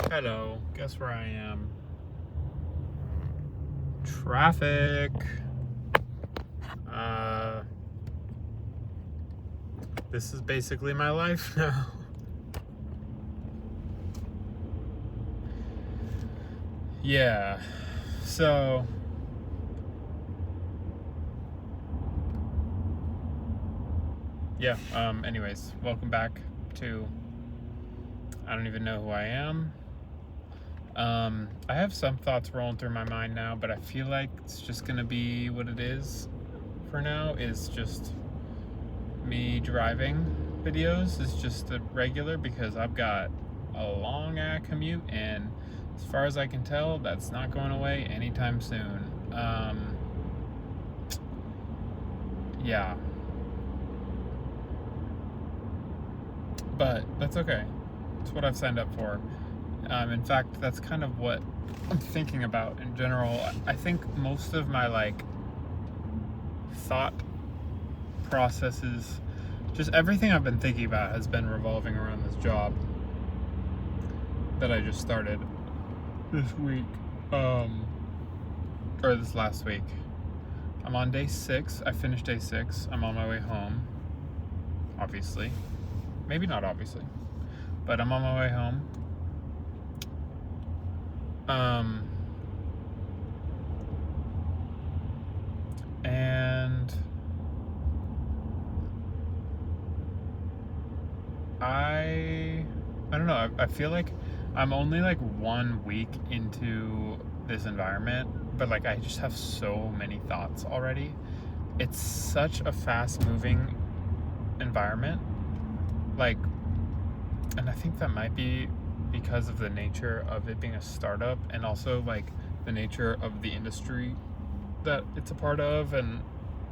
Hello, guess where I am? Traffic. Uh, this is basically my life now. Yeah, so anyways, welcome back to I don't even know who I am. I have some thoughts rolling through my mind now, but I feel like it's just gonna be what it is for now, is just me driving videos is just a regular, because I've got a long commute, and as far as I can tell, that's not going away anytime soon. Yeah, but that's okay. It's what I've signed up for. In fact, that's kind of what I'm thinking about in general. I think most of my thought processes, just everything I've been thinking about, has been revolving around this job that I just started this week, or this last week. I'm on day 6. I finished day 6. I'm on my way home. Obviously, maybe not obviously, but I'm on my way home. And I don't know. I feel like I'm only 1 week into this environment, but I just have so many thoughts already. It's such a fast-moving environment, and I think that might be because of the nature of it being a startup, and also the nature of the industry that it's a part of. And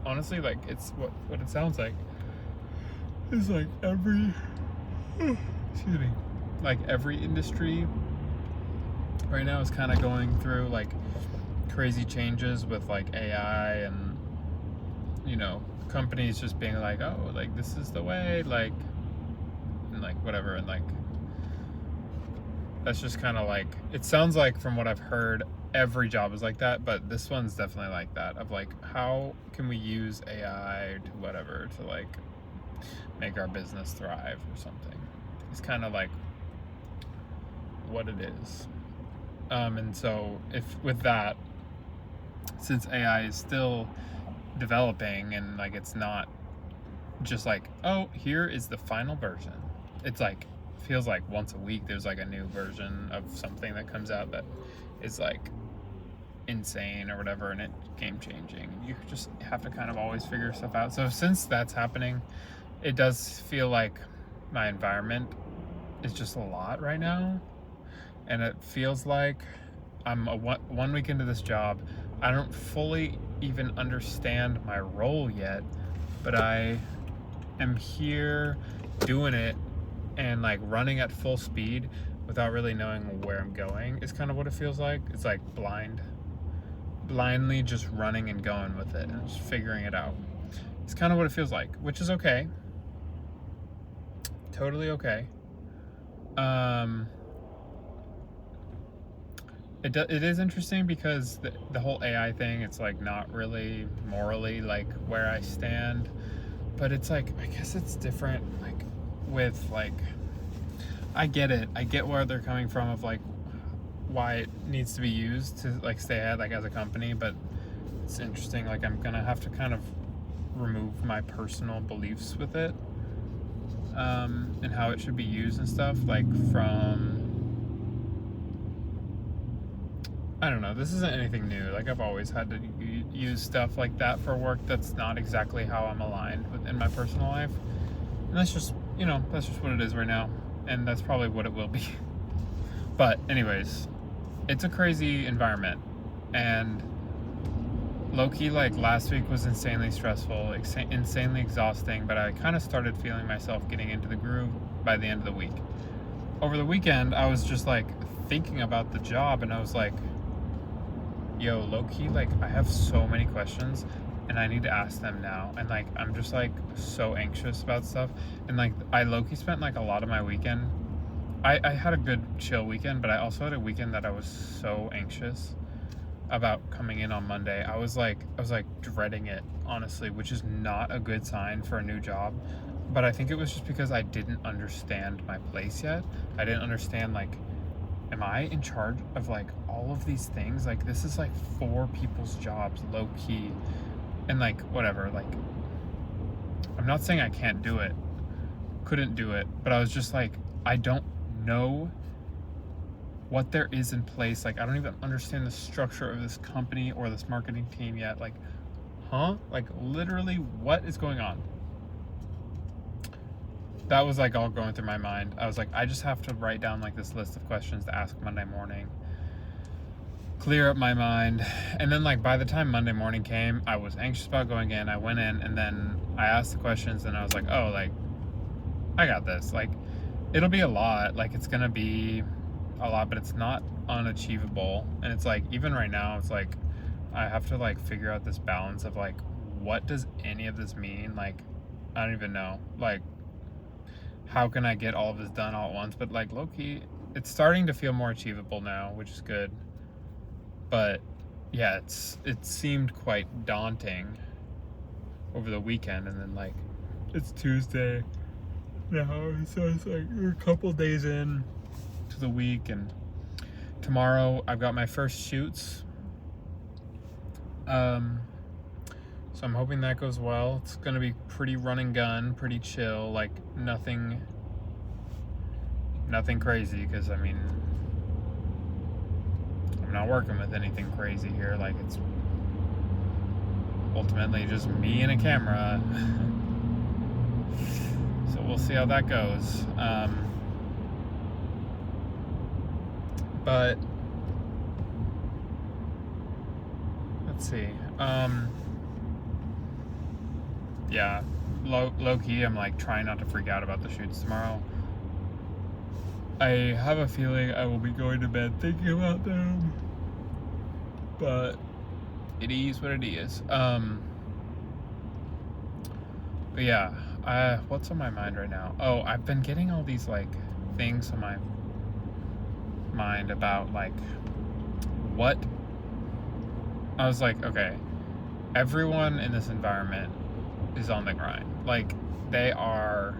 honestly, it's what it sounds like is every excuse me, every industry right now is kind of going through crazy changes with AI, and companies just being oh, this is the way, and whatever, and that's just kind of it sounds like, from what I've heard, every job is like that, but this one's definitely like that, of how can we use AI to whatever to make our business thrive or something. It's kind of what it is. And so, if with that, since AI is still developing, and it's not just oh, here is the final version. It's feels like once a week there's a new version of something that comes out that is insane or whatever, and it game changing. You just have to kind of always figure stuff out. So since that's happening, it does feel like my environment is just a lot right now, and it feels like I'm 1 week into this job. I don't fully even understand my role yet, but I am here doing it and running at full speed without really knowing where I'm going, is kind of what it feels like. It's blindly just running and going with it and just figuring it out. It's kind of what it feels like, which is okay. Totally okay. It is interesting because the whole AI thing, it's not really morally where I stand, but it's I guess it's different with I get it. I get where they're coming from, of why it needs to be used to stay ahead as a company, but it's interesting. I'm gonna have to kind of remove my personal beliefs with it, and how it should be used and stuff, from, I don't know, this isn't anything new. I've always had to use stuff like that for work that's not exactly how I'm aligned with in my personal life, and that's just what it is right now, and that's probably what it will be. But anyways, it's a crazy environment, and low-key last week was insanely stressful, insanely exhausting, but I kind of started feeling myself getting into the groove by the end of the week. Over the weekend, I was just thinking about the job, and I was yo, low-key, I have so many questions, and I need to ask them now, and I'm just so anxious about stuff. And I low-key spent a lot of my weekend I had a good chill weekend, but I also had a weekend that I was so anxious about coming in on Monday. I was like dreading it, honestly, which is not a good sign for a new job. But I think it was just because I didn't understand my place yet. I didn't understand, like, am I in charge of like all of these things? Like, this is like 4 people's jobs, low key. And like, whatever, like, I'm not saying I can't do it, couldn't do it, but I was just like, I don't know what there is in place. Like, I don't even understand the structure of this company or this marketing team yet. Like, huh? Like, literally, what is going on? That was like all going through my mind. I was like, I just have to write down like this list of questions to ask Monday morning, clear up my mind. And then, like, by the time Monday morning came, I was anxious about going in. I went in, and then I asked the questions, and I was like, oh, like, I got this. Like, it'll be a lot. Like, it's gonna be a lot, but it's not unachievable. And it's like, even right now, it's like, I have to like figure out this balance of like, what does any of this mean? Like, I don't even know. Like, how can I get all of this done all at once? But like, low-key, it's starting to feel more achievable now, which is good. But yeah, it seemed quite daunting over the weekend, and then like, it's Tuesday now, so it's like we're a couple days in to the week, and tomorrow I've got my first shoots. So I'm hoping that goes well. It's gonna be pretty run and gun, pretty chill, like nothing crazy, because I mean, I'm not working with anything crazy here. Like, it's ultimately just me and a camera. So we'll see how that goes. But let's see. Yeah, low key, I'm like trying not to freak out about the shoots tomorrow. I have a feeling I will be going to bed thinking about them, but it is what it is. But yeah, what's on my mind right now? Oh, I've been getting all these like things on my mind about like what. I was like, okay, everyone in this environment is on the grind. Like, they are,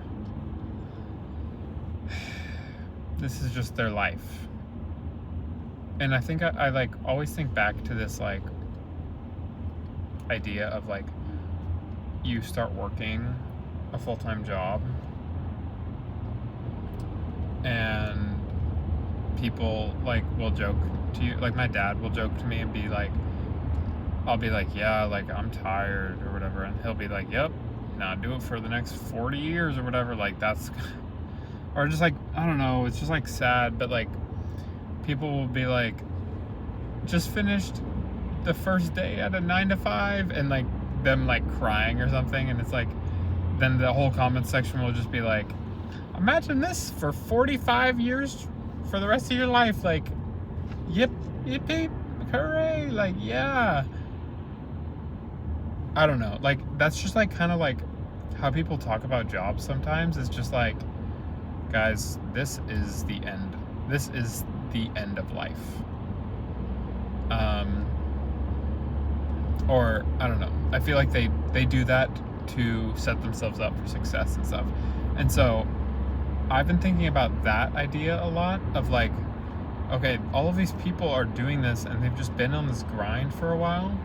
this is just their life. And I think I like always think back to this like idea of like, you start working a full-time job and people like will joke to you, like my dad will joke to me and be like, I'll be like, yeah, like, I'm tired or whatever, and he'll be like, yep, now do it for the next 40 years or whatever. Like, that's, or just like, I don't know, it's just like sad, but like, people will be like, just finished the first day at a 9 to 5, and like them like crying or something, and it's like, then the whole comment section will just be like, imagine this for 45 years for the rest of your life. Like, yip, hooray, like, yeah. I don't know, like, that's just like kind of like how people talk about jobs sometimes. It's just like, guys, this is the end. This is the end of life. Or I don't know. I feel like they do that to set themselves up for success and stuff. And so I've been thinking about that idea a lot of like, okay, all of these people are doing this and they've just been on this grind for a while.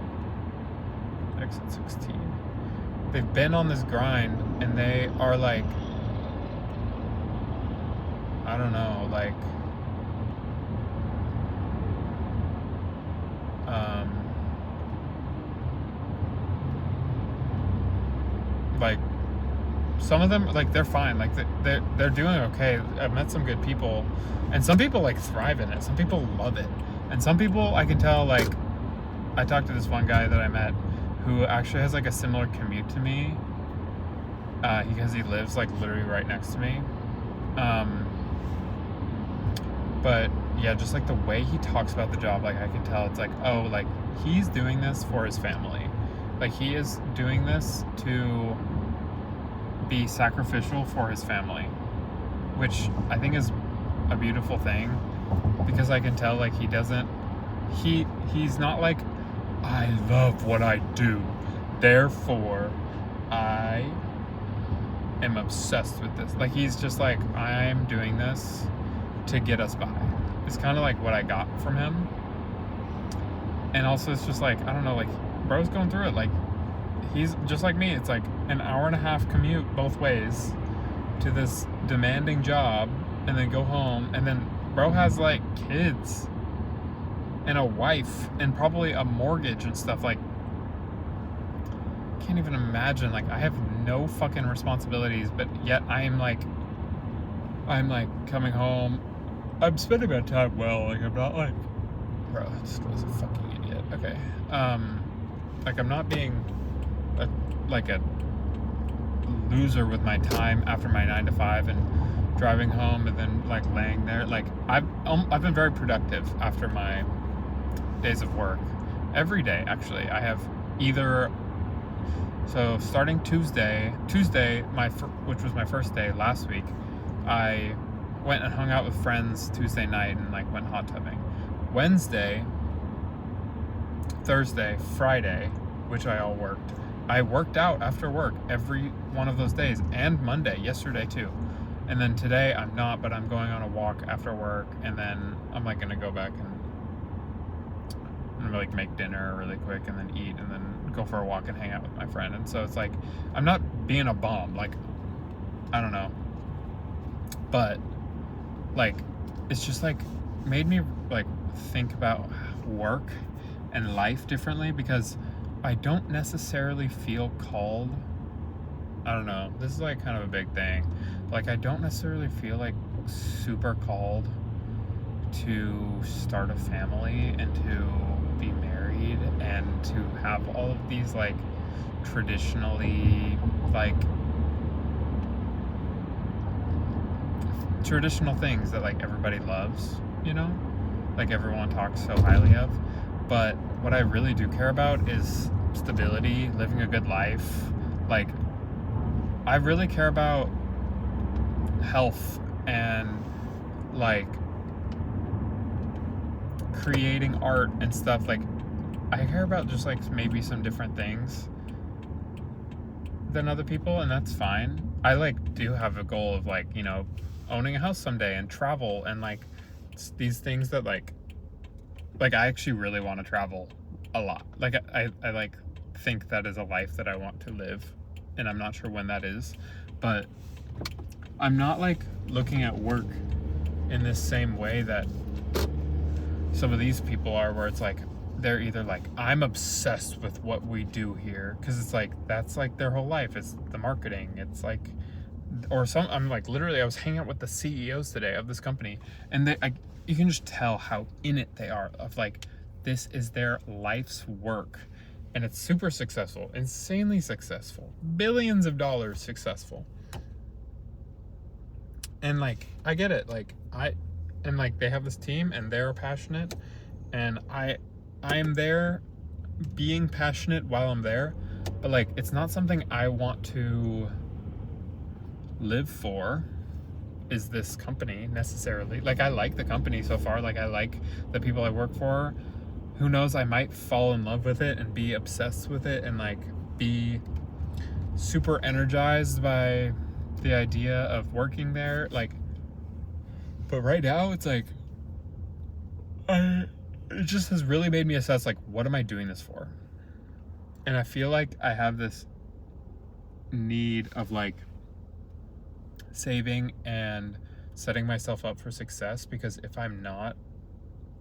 Exit 16. They've been on this grind and they are like, I don't know, like, like some of them, like, they're fine, like they're doing okay. I've met some good people, and some people like thrive in it, some people love it, and some people I can tell, like, I talked to this one guy that I met who actually has like a similar commute to me, because he lives like literally right next to me, but yeah, just like the way he talks about the job, like I can tell it's like, oh, like he's doing this for his family, like he is doing this to be sacrificial for his family, which I think is a beautiful thing, because I can tell like he's not like, I love what I do, therefore I am obsessed with this. Like, he's just like, I'm doing this to get us by. It's kind of like what I got from him. And also it's just like, I don't know, like, bro's going through it. Like, he's just like me. It's like an hour and a half commute both ways to this demanding job, and then go home, and then bro has like kids and a wife and probably a mortgage and stuff. Like, can't even imagine. Like, I have no fucking responsibilities, but yet I'm like coming home, I'm spending my time well. Like, I'm not like, bro, this guy's a fucking idiot. Okay. Like, I'm not being a loser with my time after my 9 to 5 and driving home and then like laying there. Like, I've been very productive after my days of work. Every day, actually, I have either. So starting Tuesday, which was my first day last week, I went and hung out with friends Tuesday night and like went hot tubbing. Wednesday, Thursday, Friday, which I all worked. I worked out after work every one of those days, and Monday, yesterday too. And then today I'm not, but I'm going on a walk after work, and then I'm like gonna go back and like make dinner really quick and then eat and then go for a walk and hang out with my friend. And so it's like, I'm not being a bum. Like, I don't know. But like, it's just like made me like think about work and life differently, because I don't necessarily feel called. I don't know. This is like kind of a big thing. Like, I don't necessarily feel like super called to start a family and to be married and to have all of these like traditional things that like everybody loves, you know, like everyone talks so highly of. But what I really do care about is stability, living a good life. Like, I really care about health and like creating art and stuff. Like, I care about just like maybe some different things than other people, and that's fine. I like do have a goal of like, you know, owning a house someday and travel and like these things that like I actually really want to travel a lot. Like, I like think that is a life that I want to live, and I'm not sure when that is, but I'm not like looking at work in this same way that some of these people are, where it's like they're either like, I'm obsessed with what we do here, because it's like that's like their whole life, it's the marketing. It's like, or I'm like, literally I was hanging out with the CEOs today of this company, and you can just tell how in it they are, of like, this is their life's work, and it's super successful, insanely successful, billions of dollars successful. And like, I get it. Like, and like, they have this team and they're passionate, and I am there being passionate while I'm there, but like, it's not something I want to live for, is this company necessarily. Like, I like the company so far. Like, I like the people I work for. Who knows, I might fall in love with it and be obsessed with it and like be super energized by the idea of working there. Like, but right now it's like, it just has really made me assess like, what am I doing this for? And I feel like I have this need of like saving and setting myself up for success, because if I'm not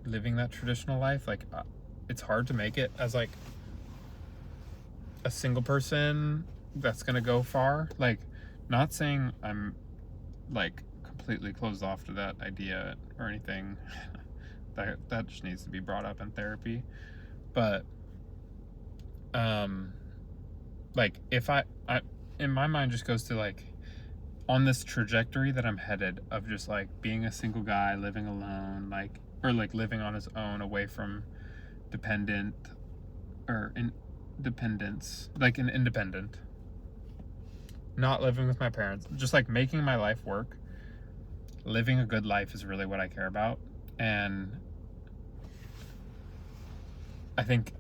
living that traditional life, like, it's hard to make it as like a single person that's gonna go far. Like, not saying I'm like completely closed off to that idea or anything. that just needs to be brought up in therapy. But like, if I in my mind just goes to like, on this trajectory that I'm headed of just like being a single guy living alone, like, or like living on his own, away from dependent or independence, like an independent, not living with my parents, just like making my life work. living a good life is really what I care about. And I think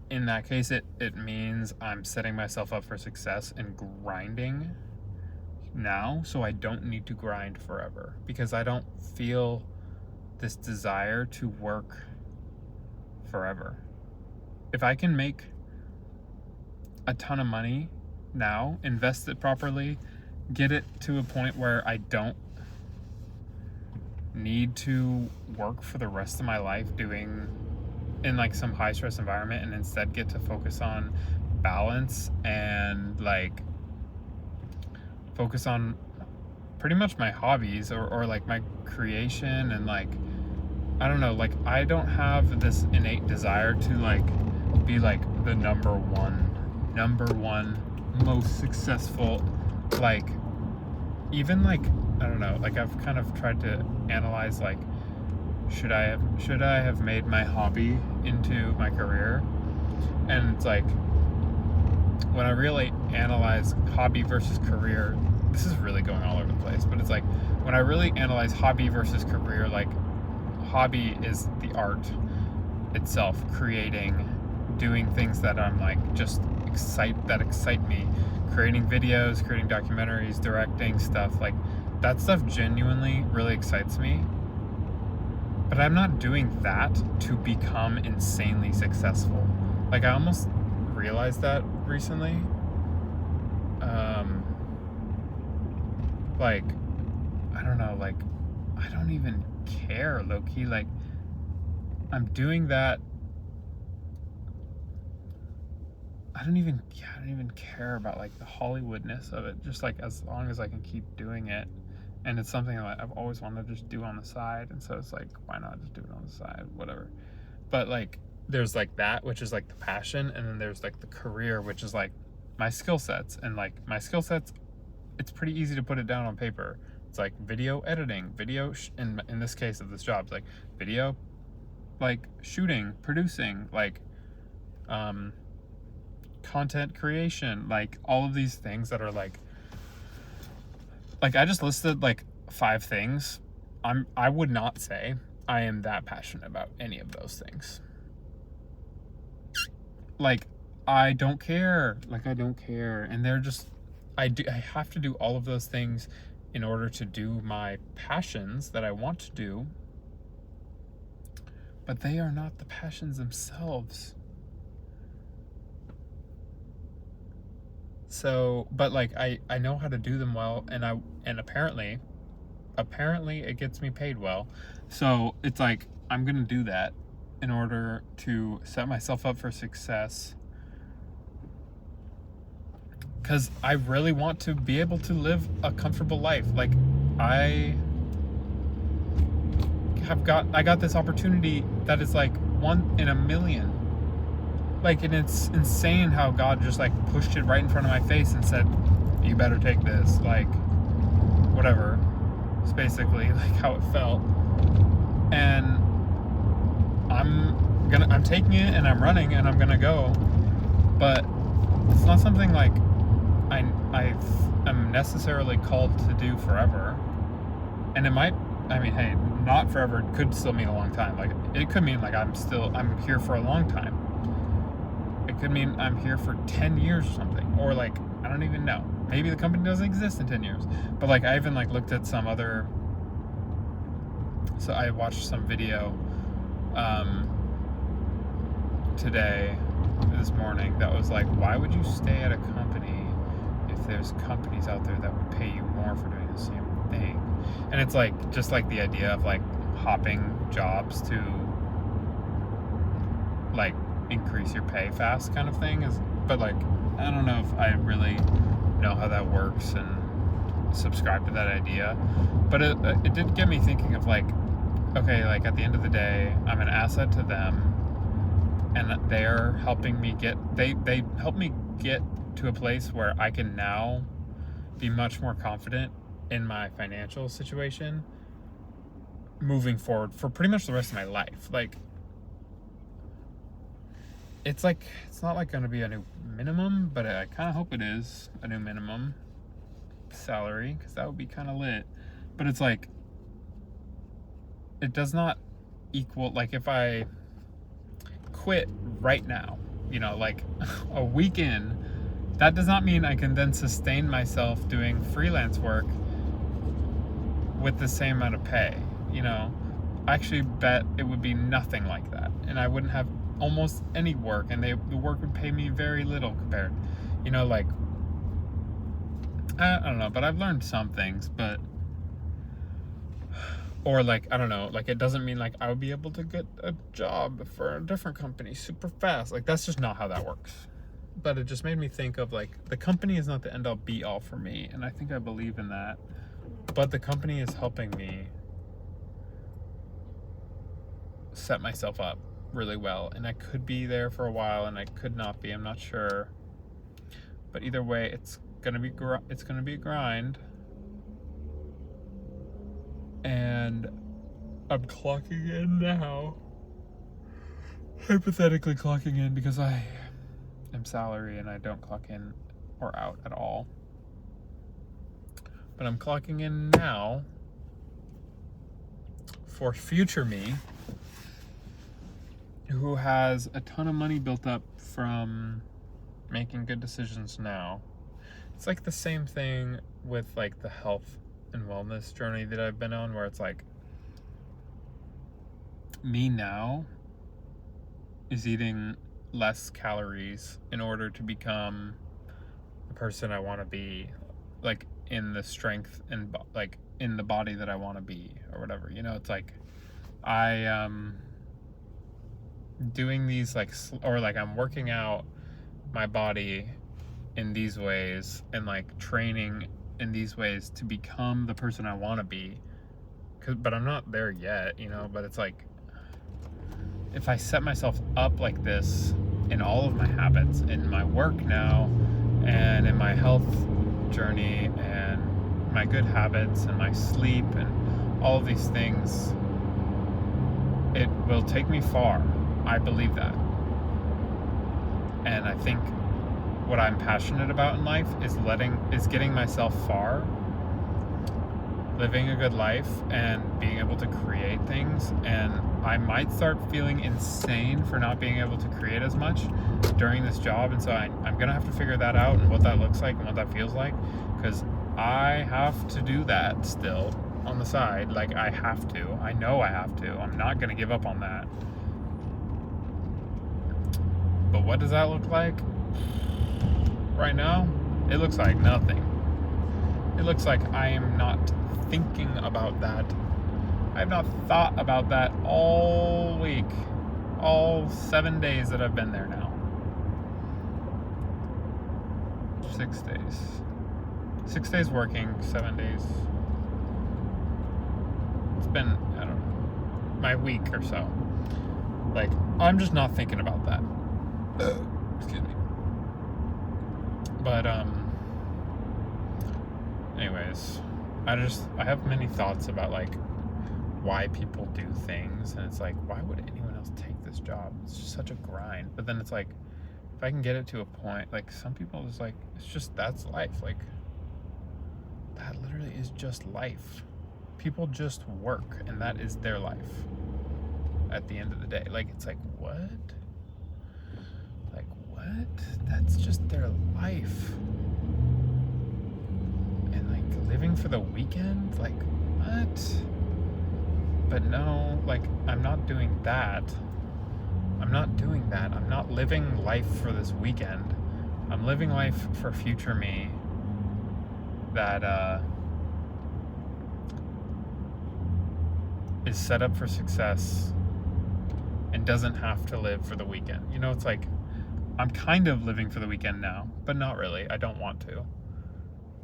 in that case, it means I'm setting myself up for success and grinding now so I don't need to grind forever, because I don't feel this desire to work forever. If I can make a ton of money now, invest it properly, get it to a point where I don't need to work for the rest of my life doing in like some high stress environment, and instead get to focus on balance and like focus on pretty much my hobbies or like my creation, and like I don't know, like I don't have this innate desire to like be like the number one most successful, like even like I don't know, like I've kind of tried to analyze like should I have made my hobby into my career? And it's like when I really analyze hobby versus career, this is really going all over the place, but it's like when I really analyze hobby versus career, like hobby is the art itself, creating, doing things that I'm like just excite me, creating videos, creating documentaries, directing stuff, like that stuff genuinely really excites me. But I'm not doing that to become insanely successful. Like I almost realized that recently. Like I don't know, like I don't even care, low-key. Like I'm doing that. I don't even care about like the Hollywoodness of it. Just like as long as I can keep doing it. And it's something that I've always wanted to just do on the side. And so it's like, why not just do it on the side, whatever. But like, there's like that, which is like the passion. And then there's like the career, which is like my skill sets. And like my skill sets, it's pretty easy to put it down on paper. It's like video editing, in this case of this job, it's like video, like shooting, producing, like content creation, like all of these things that are like I just listed like 5 things. I would not say I am that passionate about any of those things. Like I don't care. And they're just I have to do all of those things in order to do my passions that I want to do. But they are not the passions themselves. So, but like I know how to do them well, and apparently it gets me paid well. So it's like I'm gonna do that in order to set myself up for success, because I really want to be able to live a comfortable life. Like I got this opportunity that is like 1 in a million. Like, and it's insane how God just like pushed it right in front of my face and said, you better take this, like whatever. It's basically like how it felt. And I'm taking it and I'm running and I'm gonna go. But it's not something like I'm necessarily called to do forever. And it might, I mean, hey, not forever could still mean a long time. Like it could mean like I'm here for a long time. It could mean I'm here for 10 years or something. Or like, I don't even know. Maybe the company doesn't exist in 10 years. But like, I even like looked at some other, so I watched some video this morning, that was like, why would you stay at a company if there's companies out there that would pay you more for doing the same thing? And it's like, just like the idea of like hopping jobs to like increase your pay fast kind of thing is, but like I don't know if I really know how that works and subscribe to that idea. But it did get me thinking of like, okay, like at the end of the day, I'm an asset to them, and they're helping me they help me get to a place where I can now be much more confident in my financial situation moving forward for pretty much the rest of my life. Like it's not like going to be a new minimum, but I kind of hope it is a new minimum salary, because that would be kind of lit. But it's like it does not equal, like if I quit right now, like a week in, that does not mean I can then sustain myself doing freelance work with the same amount of pay. I actually bet it would be nothing like that, and I wouldn't have almost any work, and the work would pay me very little compared. Like, I don't know, but I've learned some things, or like, I don't know, like it doesn't mean like I would be able to get a job for a different company super fast. Like, that's just not how that works. But it just made me think of like, the company is not the end all be all for me, and I think I believe in that. But the company is helping me set myself up really well, and I could be there for a while, and I could not be. I'm not sure, but either way, it's gonna be a grind, and I'm clocking in now. Hypothetically clocking in, because I am salary and I don't clock in or out at all. But I'm clocking in now for future me, who has a ton of money built up from making good decisions now. It's like the same thing with like the health and wellness journey that I've been on, where it's like, me now is eating less calories in order to become the person I want to be, like in the strength and like in the body that I want to be, or whatever. It's like I doing these like, or like I'm working out my body in these ways, and like training in these ways to become the person I want to be. But I'm not there yet, but it's like, if I set myself up like this in all of my habits, in my work now, and in my health journey, and my good habits, and my sleep, and all of these things, it will take me far. I believe that. And I think what I'm passionate about in life is getting myself far, living a good life, and being able to create things. And I might start feeling insane for not being able to create as much during this job, and so I'm gonna have to figure that out, and what that looks like and what that feels like, because I have to do that still on the side. Like, I have to. I know I have to. I'm not gonna give up on that. But what does that look like? Right now, it looks like nothing. It looks like I am not thinking about that. I have not thought about that all week. All 7 days that I've been there now. 6 days. 6 days working, 7 days. It's been, I don't know, my week or so. Like, I'm just not thinking about that. Excuse me. But, anyways, I have many thoughts about, like, why people do things, and it's like, why would anyone else take this job? It's just such a grind. But then it's like, if I can get it to a point, like, some people is like, it's just, that's life. Like, that literally is just life. People just work, and that is their life at the end of the day. Like, it's like, what? Like, what? That's just their life. And like, living for the weekend? Like, what? But no, like, I'm not doing that. I'm not doing that. I'm not living life for this weekend. I'm living life for future me that is set up for success and doesn't have to live for the weekend. It's like, I'm kind of living for the weekend now, but not really. I don't want to.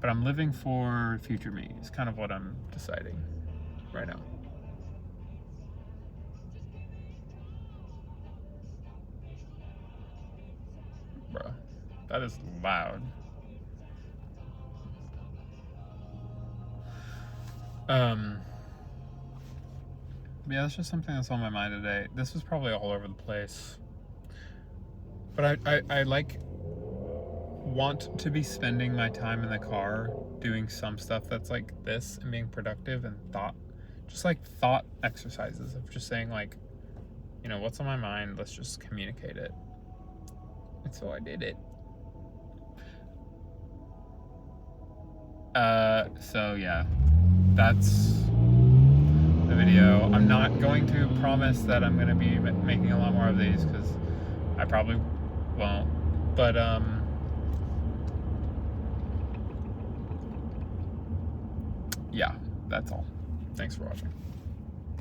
But I'm living for future me. It's kind of what I'm deciding right now. Bro, that is loud. Yeah, that's just something that's on my mind today. This was probably all over the place. But I like, want to be spending my time in the car doing some stuff that's like this, and being productive and just like thought exercises of just saying like, you know, what's on my mind, let's just communicate it. And so I did it. So yeah, that's the video. I'm not going to promise that I'm going to be making a lot more of these, because I probably won't. But yeah, that's all. Thanks for watching.